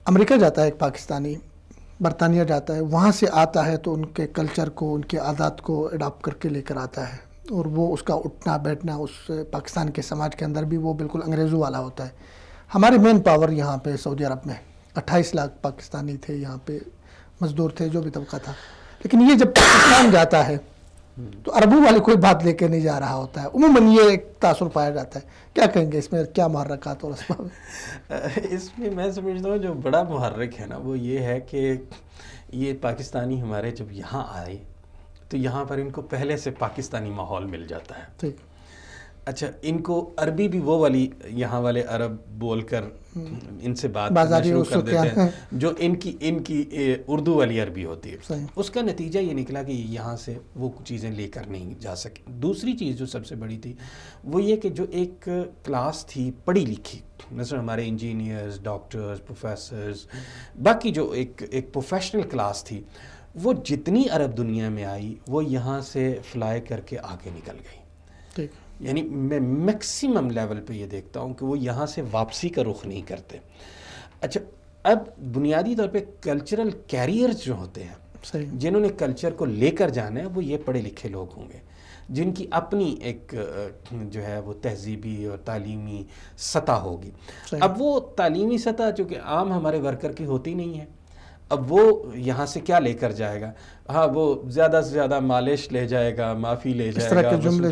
امریکہ جاتا ہے ایک پاکستانی، برطانیہ جاتا ہے، وہاں سے آتا ہے تو ان کے کلچر کو، ان کے عادات کو اڈاپٹ کر کے لے کر آتا ہے، اور وہ اس کا اٹھنا بیٹھنا اس پاکستان کے سماج کے اندر بھی وہ بالکل انگریزوں والا ہوتا ہے. ہمارے مین پاور یہاں پہ سعودی عرب میں 28 لاکھ پاکستانی تھے، یہاں پہ مزدور تھے، جو بھی طبقہ تھا. لیکن یہ جب پاکستان جاتا ہے تو عربوں والی کوئی بات لے کے نہیں جا رہا ہوتا ہے. عموماً یہ ایک تاثر پایا جاتا ہے. کیا کہیں گے اس میں، کیا محرکات اور اسباب؟ اس میں میں سمجھتا ہوں جو بڑا محرک ہے نا وہ یہ ہے کہ یہ پاکستانی ہمارے جب یہاں آئے تو یہاں پر ان کو پہلے سے پاکستانی ماحول مل جاتا ہے. ٹھیک. اچھا، ان کو عربی بھی وہ والی یہاں والے عرب بول کر ان سے بات کرنا شروع کر دیتے ہیں جو ان کی اردو والی عربی ہوتی ہے. اس کا نتیجہ یہ نکلا کہ یہاں سے وہ چیزیں لے کر نہیں جا سکے. دوسری چیز جو سب سے بڑی تھی وہ یہ کہ جو ایک کلاس تھی پڑھی لکھی، مثلا ہمارے انجینئرز، ڈاکٹرز، پروفیسرز، باقی جو ایک پروفیشنل کلاس تھی، وہ جتنی عرب دنیا میں آئی وہ یہاں سے فلائی کر کے آگے نکل گئی. ٹھیک. یعنی میں میکسیمم لیول پہ یہ دیکھتا ہوں کہ وہ یہاں سے واپسی کا رخ نہیں کرتے. اچھا، اب بنیادی طور پہ کلچرل کیریئرز جو ہوتے ہیں، جنہوں نے کلچر کو لے کر جانا ہے، وہ یہ پڑھے لکھے لوگ ہوں گے جن کی اپنی ایک جو ہے وہ تہذیبی اور تعلیمی سطح ہوگی. اب وہ تعلیمی سطح چونکہ عام ہمارے ورکر کی ہوتی نہیں ہے، اب وہ یہاں سے کیا لے کر جائے گا؟ ہاں، وہ زیادہ سے زیادہ مالش لے جائے گا، معافی لے جائے گا، جملے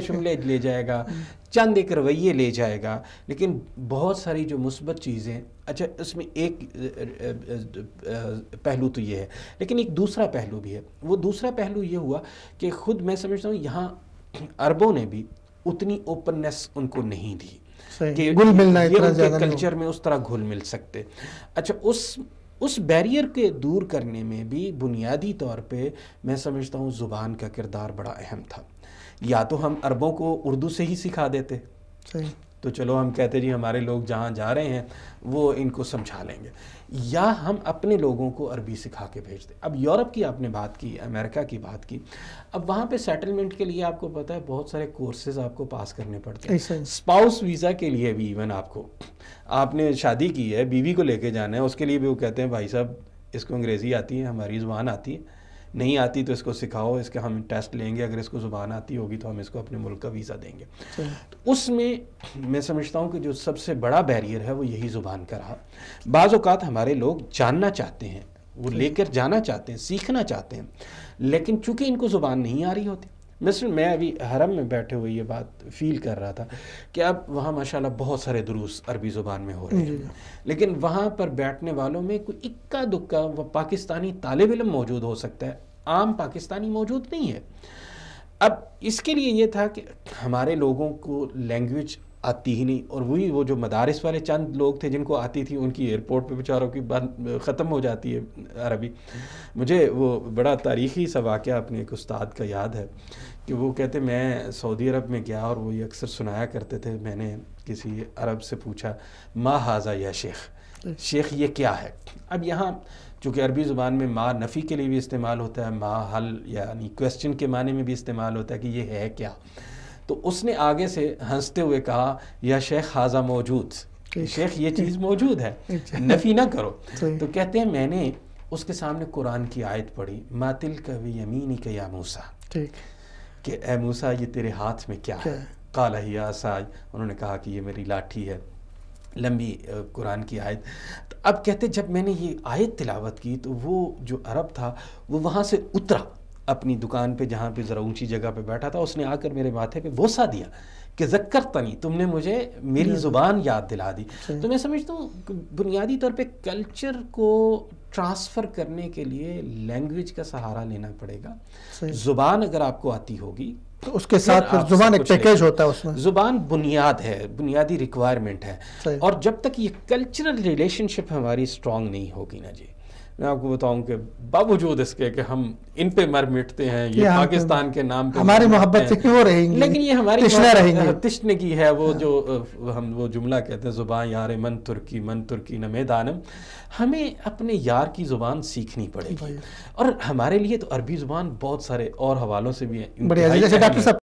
شملے لے جائے گا، چند ایک رویے لے جائے گا، لیکن بہت ساری جو مثبت چیزیں. اچھا، اس میں ایک پہلو تو یہ ہے، لیکن ایک دوسرا پہلو بھی ہے. وہ دوسرا پہلو یہ ہوا کہ خود میں سمجھتا ہوں یہاں عربوں نے بھی اتنی اوپننس ان کو نہیں دی کہ گھل ملنا یہ ان کے کلچر میں اس طرح گھل مل سکتے. اچھا، اس بیریئر کے دور کرنے میں بھی بنیادی طور پہ میں سمجھتا ہوں زبان کا کردار بڑا اہم تھا. یا تو ہم عربوں کو اردو سے ہی سکھا دیتے، تو چلو ہم کہتے جی ہمارے لوگ جہاں جا رہے ہیں وہ ان کو سمجھا لیں گے، یا ہم اپنے لوگوں کو عربی سکھا کے بھیجتے. اب یورپ کی آپ نے بات کی، امریکہ کی بات کی، اب وہاں پہ سیٹلمنٹ کے لیے آپ کو پتہ ہے بہت سارے کورسز آپ کو پاس کرنے پڑتے ہیں. اسپاؤس ویزا کے لیے بھی ایون آپ نے شادی کی ہے، بیوی کو لے کے جانا ہے، اس کے لیے بھی وہ کہتے ہیں بھائی صاحب اس کو انگریزی آتی ہے، ہماری زبان آتی ہے، نہیں آتی تو اس کو سکھاؤ، اس کا ہم ٹیسٹ لیں گے، اگر اس کو زبان آتی ہوگی تو ہم اس کو اپنے ملک کا ویزا دیں گے. تو اس میں سمجھتا ہوں کہ جو سب سے بڑا بیریئر ہے وہ یہی زبان کا رہا. بعض اوقات ہمارے لوگ جاننا چاہتے ہیں، وہ لے کر جانا چاہتے ہیں، سیکھنا چاہتے ہیں، لیکن چونکہ ان کو زبان نہیں آ رہی ہوتی. مثلا میں ابھی حرم میں بیٹھے ہوئے یہ بات فیل کر رہا تھا کہ اب وہاں ماشاءاللہ بہت سارے دروس عربی زبان میں ہو رہے ہیں، لیکن وہاں پر بیٹھنے والوں میں کوئی اکا دکا وہ پاکستانی طالب علم موجود ہو سکتا ہے، عام پاکستانی موجود نہیں ہے. اب اس کے لیے یہ تھا کہ ہمارے لوگوں کو لینگویج آتی ہی نہیں، اور وہ جو مدارس والے چند لوگ تھے جن کو آتی تھی ان کی ایئرپورٹ پہ بیچاروں کی بات ختم ہو جاتی ہے عربی. مجھے وہ بڑا تاریخی سا واقعہ اپنے ایک استاد کا یاد ہے کہ وہ کہتے میں سعودی عرب میں گیا اور وہ یہ اکثر سنایا کرتے تھے، میں نے کسی عرب سے پوچھا ما ھذا یا شیخ یہ کیا ہے؟ اب یہاں چونکہ عربی زبان میں ما نفی کے لیے بھی استعمال ہوتا ہے، ما حل یعنی کویسچن کے معنی میں بھی استعمال ہوتا ہے کہ یہ ہے کیا. تو اس نے آگے سے ہنستے ہوئے کہا یا شیخ ھذا موجود، شیخ یہ چیز موجود ہے، نفی نہ کرو. تو کہتے ہیں میں نے اس کے سامنے قرآن کی آیت پڑھی، ما تلک بیمینک یا موسیٰ، کہ اے موسیٰ یہ تیرے ہاتھ میں کیا ہے؟ قال ہی عصای، انہوں نے کہا کہ یہ میری لاٹھی ہے. لمبی قرآن کی آیت. اب کہتے جب میں نے یہ آیت تلاوت کی تو وہ جو عرب تھا وہ وہاں سے اترا اپنی دکان پہ جہاں پہ ذرا اونچی جگہ پہ بیٹھا تھا، اس نے آ کر میرے ماتھے پہ بوسہ دیا کہ ذکرتنی، تم نے مجھے میری زبان یاد دلا دی. تو میں سمجھتا ہوں بنیادی طور پہ کلچر کو ٹرانسفر کرنے کے لیے لینگویج کا سہارا لینا پڑے گا. زبان اگر آپ کو آتی ہوگی تو اس کے ساتھ پھر زبان ایک پیکیج ہوتا ہے، اس میں زبان بنیاد ہے، بنیادی ریکوائرمنٹ ہے. اور جب تک یہ کلچرل ریلیشن شپ ہماری اسٹرانگ نہیں ہوگی نا جی، میں آپ کو بتاؤں کہ باوجود اس کے کہ ہم ان پہ مر مٹتے ہیں، یہ پاکستان کے نام پہ ہماری محبت وہ رہیں گی، لیکن یہ ہماری تشنگی ہے. وہ جو ہم وہ جملہ کہتے ہیں زبان یار من ترکی نہ میدانم، ہمیں اپنے یار کی زبان سیکھنی پڑے گی. اور ہمارے لیے تو عربی زبان بہت سارے اور حوالوں سے بھی ہے.